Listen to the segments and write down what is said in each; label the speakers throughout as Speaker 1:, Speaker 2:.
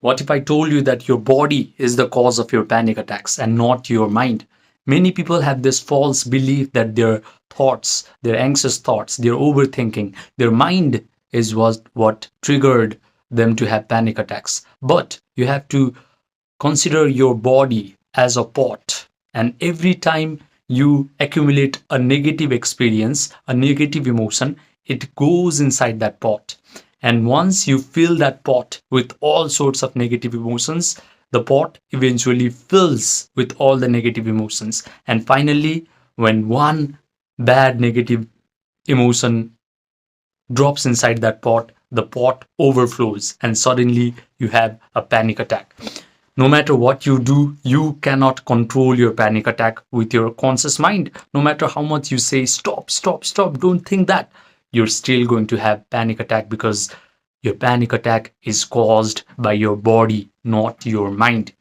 Speaker 1: What if I told you that your body is the cause of your panic attacks and not your mind? Many people have this false belief that their thoughts, their anxious thoughts, their overthinking, their mind is what triggered them to have panic attacks. But you have to consider your body as a pot, and every time you accumulate a negative experience, a negative emotion, it goes inside that pot. And once you fill that pot with all sorts of negative emotions, the pot eventually fills with all the negative emotions. And finally, when one bad negative emotion drops inside that pot, the pot overflows, and suddenly you have a panic attack. No matter what you do, you cannot control your panic attack with your conscious mind. No matter how much you say, stop, stop, stop, don't think that, you're still going to have panic attack because your panic attack is caused by your body, not your mind.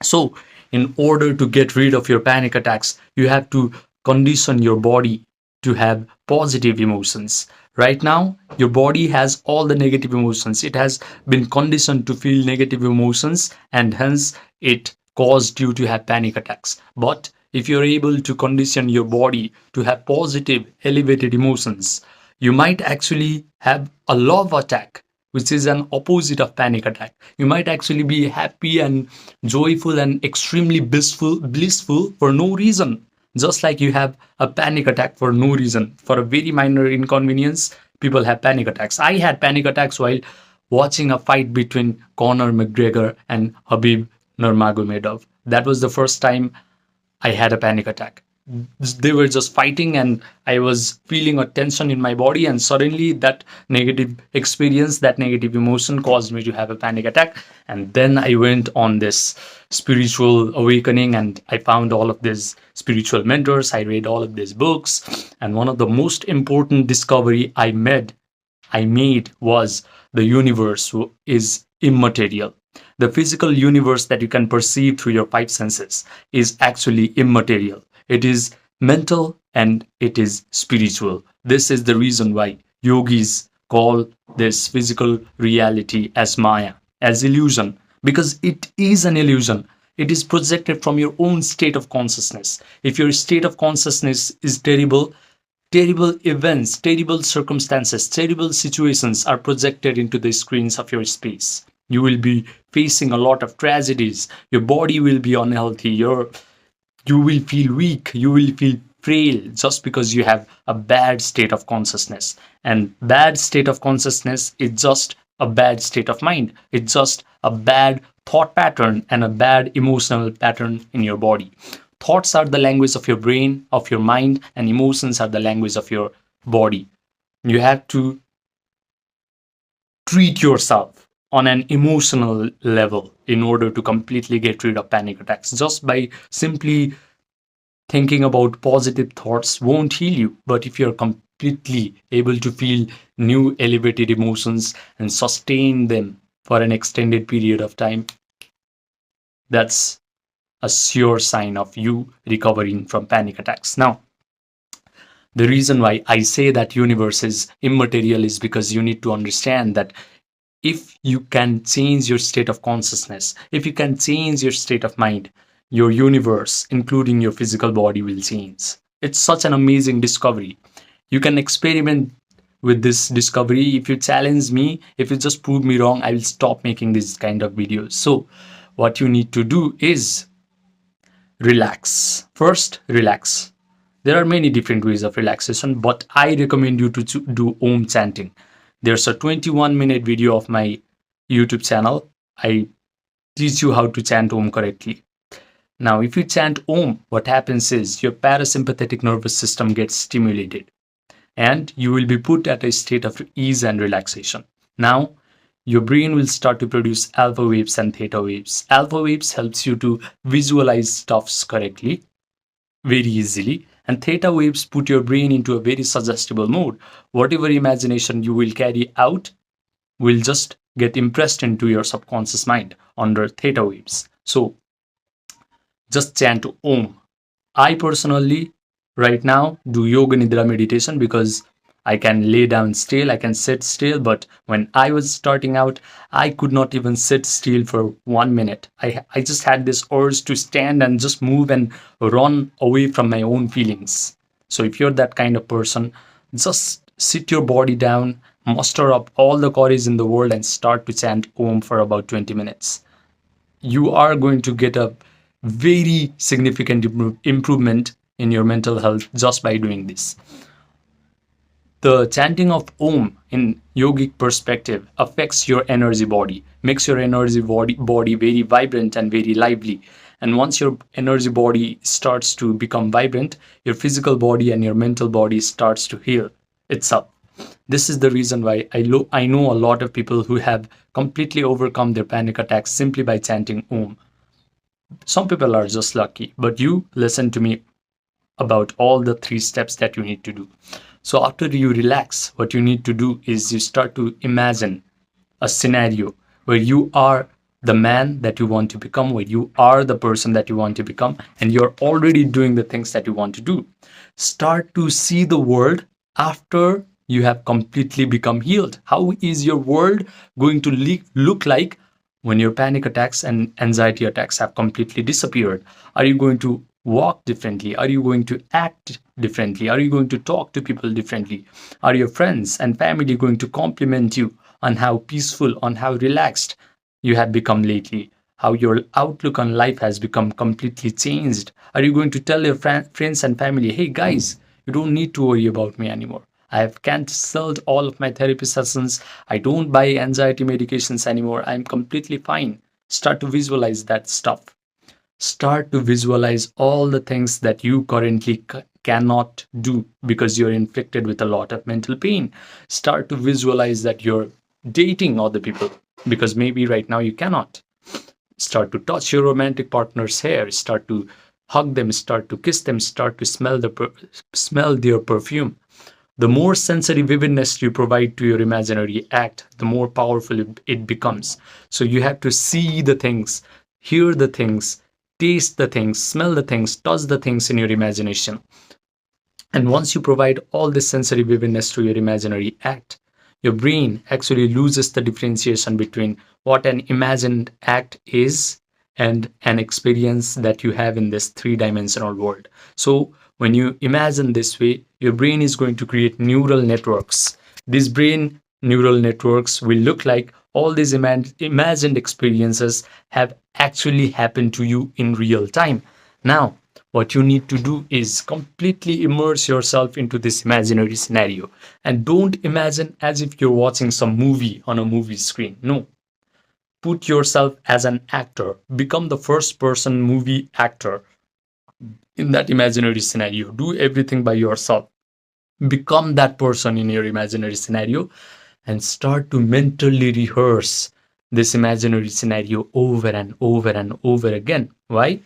Speaker 1: So, in order to get rid of your panic attacks, you have to condition your body to have positive emotions. Right now, your body has all the negative emotions. It has been conditioned to feel negative emotions, and hence it caused you to have panic attacks. But if you're able to condition your body to have positive, elevated emotions, you might actually have a love attack, which is an opposite of panic attack. You might actually be happy and joyful and extremely blissful for no reason. Just like you have a panic attack for no reason, for a very minor inconvenience, people have panic attacks. I had panic attacks while watching a fight between Conor McGregor and Habib Nurmagomedov. That was the first time I had a panic attack. They were just fighting, and I was feeling a tension in my body, and suddenly that negative experience, that negative emotion caused me to have a panic attack. And then I went on this spiritual awakening, and I found all of these spiritual mentors. I read all of these books, and one of the most important discovery I made was the universe is immaterial. The physical universe that you can perceive through your five senses is actually immaterial. It is mental and it is spiritual. This is the reason why yogis call this physical reality as Maya, as illusion, because it is an illusion. It is projected from your own state of consciousness. If your state of consciousness is terrible, terrible events, terrible circumstances, terrible situations are projected into the screens of your space. You will be facing a lot of tragedies. Your body will be unhealthy. You will feel weak. You will feel frail just because you have a bad state of consciousness. And bad state of consciousness is just a bad state of mind. It's just a bad thought pattern and a bad emotional pattern in your body. Thoughts are the language of your brain, of your mind, and emotions are the language of your body. You have to treat yourself on an emotional level in order to completely get rid of panic attacks. Just by simply thinking about positive thoughts won't heal you, but if you're completely able to feel new elevated emotions and sustain them for an extended period of time, that's a sure sign of you recovering from panic attacks. Now, the reason why I say that universe is immaterial is because you need to understand that if you can change your state of consciousness, if you can change your state of mind, your universe, including your physical body, will change. It's such an amazing discovery. You can experiment with this discovery. If you challenge me, if you just prove me wrong, I will stop making these kind of videos. So, what you need to do is relax. First, relax. There are many different ways of relaxation, but I recommend you to do Om chanting. There's a 21-minute video of my YouTube channel. I teach you how to chant Om correctly. Now, if you chant Om, what happens is your parasympathetic nervous system gets stimulated and you will be put at a state of ease and relaxation. Now, your brain will start to produce alpha waves and theta waves. Alpha waves helps you to visualize stuffs correctly, very easily, and theta waves put your brain into a very suggestible mode. Whatever imagination you will carry out will just get impressed into your subconscious mind under theta waves. So just chant Om. I personally right now do yoga nidra meditation because I can lay down still, I can sit still, but when I was starting out, I could not even sit still for 1 minute. I just had this urge to stand and just move and run away from my own feelings. So if you're that kind of person, just sit your body down, muster up all the courage in the world, and start to chant Om for about 20 minutes. You are going to get a very significant improvement in your mental health just by doing this. The chanting of Om in yogic perspective affects your energy body, makes your energy body very vibrant and very lively. And once your energy body starts to become vibrant, your physical body and your mental body starts to heal itself. This is the reason why I know a lot of people who have completely overcome their panic attacks simply by chanting Om. Some people are just lucky, but you listen to me about all the 3 steps that you need to do. So after you relax, what you need to do is you start to imagine a scenario where you are the man that you want to become, where you are the person that you want to become, and you're already doing the things that you want to do. Start to see the world after you have completely become healed. How is your world going to look like when your panic attacks and anxiety attacks have completely disappeared? Are you going to walk differently? Are you going to act differently? Are you going to talk to people differently? Are your friends and family going to compliment you on how peaceful, on how relaxed you have become lately? How your outlook on life has become completely changed? Are you going to tell your friends and family, hey guys, you don't need to worry about me anymore. I have cancelled all of my therapy sessions. I don't buy anxiety medications anymore. I'm completely fine. Start to visualize that stuff. Start to visualize all the things that you currently cannot do because you're inflicted with a lot of mental pain. Start to visualize that you're dating other people because maybe right now you cannot. Start to touch your romantic partner's hair. Start to hug them. Start to kiss them. Start to smell their perfume. The more sensory vividness you provide to your imaginary act, the more powerful it becomes. So you have to see the things, hear the things, taste the things, smell the things, touch the things in your imagination. And once you provide all this sensory vividness to your imaginary act, your brain actually loses the differentiation between what an imagined act is and an experience that you have in this 3-dimensional world. So when you imagine this way, your brain is going to create neural networks. These brain neural networks will look like all these imagined experiences have actually happened to you in real time. Now, what you need to do is completely immerse yourself into this imaginary scenario. And don't imagine as if you're watching some movie on a movie screen. No. Put yourself as an actor. Become the first person movie actor in that imaginary scenario. Do everything by yourself. Become that person in your imaginary scenario and start to mentally rehearse this imaginary scenario over and over and over again. Why?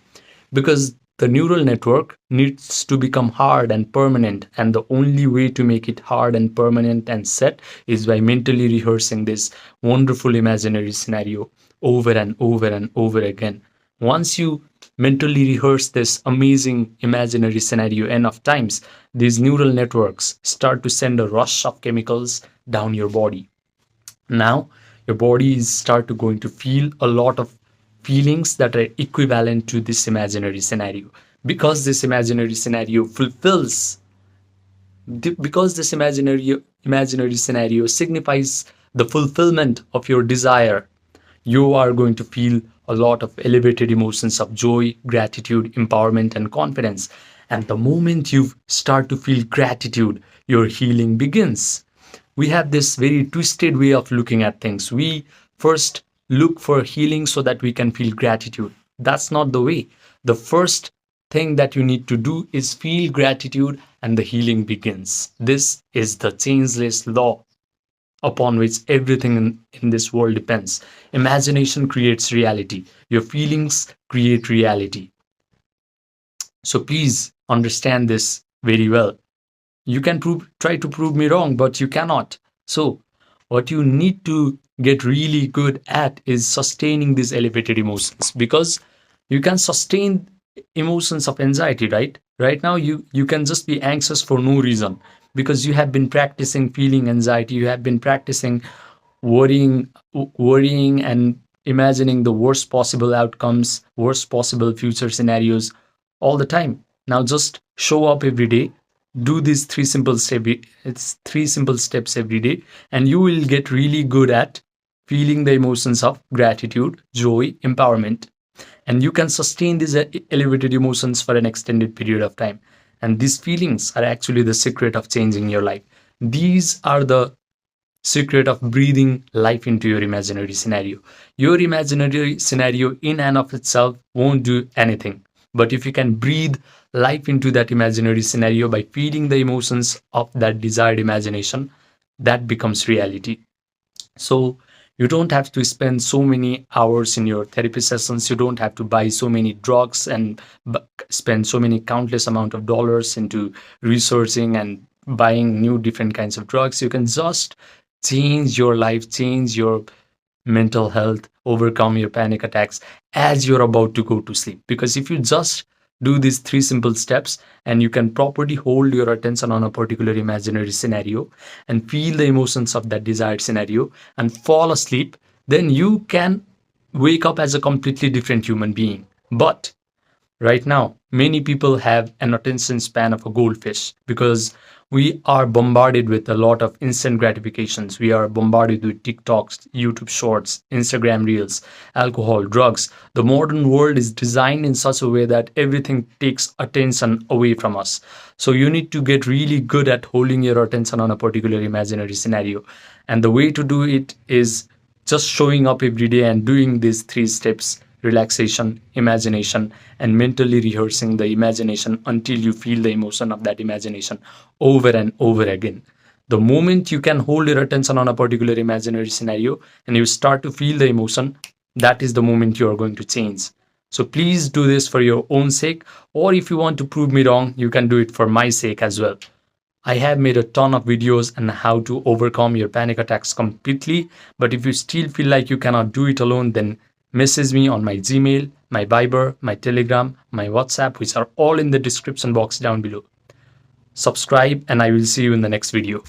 Speaker 1: Because the neural network needs to become hard and permanent, and the only way to make it hard and permanent and set is by mentally rehearsing this wonderful imaginary scenario over and over and over again. Once you mentally rehearse this amazing imaginary scenario enough times, these neural networks start to send a rush of chemicals down your body. Now, your body is start to going to feel a lot of feelings that are equivalent to this imaginary scenario. Because this imaginary scenario fulfills, because this imaginary scenario signifies the fulfillment of your desire, you are going to feel a lot of elevated emotions of joy, gratitude, empowerment, and confidence. And the moment you start to feel gratitude, your healing begins. We have this very twisted way of looking at things. We first look for healing so that we can feel gratitude. That's not the way. The first thing that you need to do is feel gratitude and the healing begins. This is the changeless law upon which everything in this world depends. Imagination creates reality. Your feelings create reality. So please understand this very well. You can try to prove me wrong, but you cannot. So what you need to get really good at is sustaining these elevated emotions, because you can sustain emotions of anxiety, right? Right now, you can just be anxious for no reason because you have been practicing feeling anxiety, you have been practicing worrying and imagining the worst possible outcomes, worst possible future scenarios all the time. Now just show up every day, do these three simple steps every day, and you will get really good at feeling the emotions of gratitude, joy, empowerment, and you can sustain these elevated emotions for an extended period of time. And these feelings are actually the secret of changing your life. These are the secret of breathing life into your imaginary scenario. Your imaginary scenario in and of itself won't do anything, but if you can breathe life into that imaginary scenario by feeling the emotions of that desired imagination, that becomes reality. So you don't have to spend so many hours in your therapy sessions, you don't have to buy so many drugs and spend so many countless amount of dollars into researching and buying new different kinds of drugs. You can just change your life, change your mental health, overcome your panic attacks as you're about to go to sleep. Because if you just do these three simple steps and you can properly hold your attention on a particular imaginary scenario and feel the emotions of that desired scenario and fall asleep, then you can wake up as a completely different human being. But right now, many people have an attention span of a goldfish because we are bombarded with a lot of instant gratifications. We are bombarded with TikToks, YouTube shorts, Instagram reels, alcohol, drugs. The modern world is designed in such a way that everything takes attention away from us. So you need to get really good at holding your attention on a particular imaginary scenario. And the way to do it is just showing up every day and doing these three steps: relaxation, imagination, and mentally rehearsing the imagination until you feel the emotion of that imagination over and over again. The moment you can hold your attention on a particular imaginary scenario and you start to feel the emotion, that is the moment you are going to change. So please do this for your own sake, or if you want to prove me wrong, you can do it for my sake as well. I have made a ton of videos on how to overcome your panic attacks completely, but if you still feel like you cannot do it alone, then message me on my Gmail, my Viber, my Telegram, my WhatsApp, which are all in the description box down below. Subscribe, and I will see you in the next video.